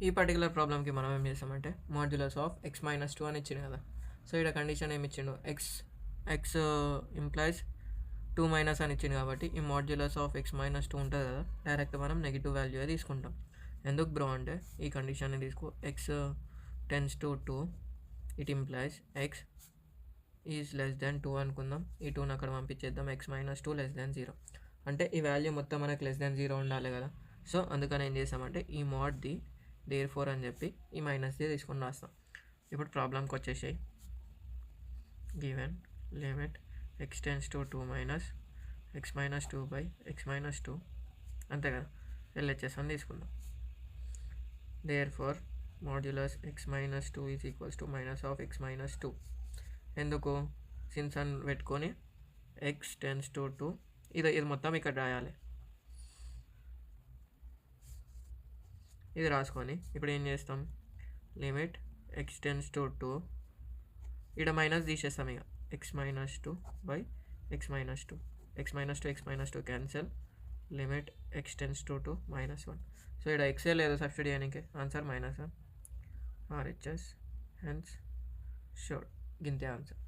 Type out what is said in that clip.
ఈ పర్టికులర్ ప్రాబ్లమ్కి మనం ఏం చేస్తామంటే మాడ్యులస్ ఆఫ్ x మైనస్ 2 అని ఇచ్చింది కదా. సో ఇక్కడ కండిషన్ ఏమి ఇచ్చిండు, ఎక్స్ ఇంప్లైస్ 2 మైనస్ అని ఇచ్చింది కాబట్టి ఈ మాడ్యులస్ ఆఫ్ x మైనస్ 2 ఉంటుంది కదా, డైరెక్ట్ మనం నెగిటివ్ వాల్యూ తీసుకుంటాం. ఎందుకు బ్రో అంటే ఈ కండిషన్ని తీసుకో, x tends to 2 it implies x is less than 2 అనుకుందాం. ఈ 2ని అక్కడ పంపించేద్దాం, x మైనస్ 2 లెస్ దెన్ 0 అంటే ఈ వాల్యూ మొత్తం మనకు లెస్ దెన్ 0 ఉండాలి కదా. సో అందుకని ఏం చేస్తామంటే ఈ మోడ్ది దేర్ ఫోర్ అని చెప్పి ఈ మైనస్ది తీసుకొని రాస్తాం. ఇప్పుడు ప్రాబ్లంకి వచ్చేసాయి. Given limit x tends to 2 minus x minus 2 by x minus 2 అంతే కదా, LHS అని తీసుకుందాం. Therefore modulus x minus 2 is equals to minus of x minus 2. ఎందుకు, సిన్స్ అని పెట్టుకొని x టెన్స్ టు 2 ఇది మొత్తం ఇక్కడ రాయాలి. ఇది రాసుకొని ఇప్పుడు ఏం చేస్తాం, లిమిట్ x టెన్స్ టు 2 ఇక్కడ మైనస్ తీసేస్తాం. ఇక x minus 2 by x minus 2, x minus 2 cancel. Limit x tends to 2 minus 1. So ఇక్కడ ఎక్సే లేదు సబ్స్టిట్యూట్ చేయడానికి, ఆన్సర్ -1 RHS హెన్స్ షోర్డ్ గింతే ఆన్సర్.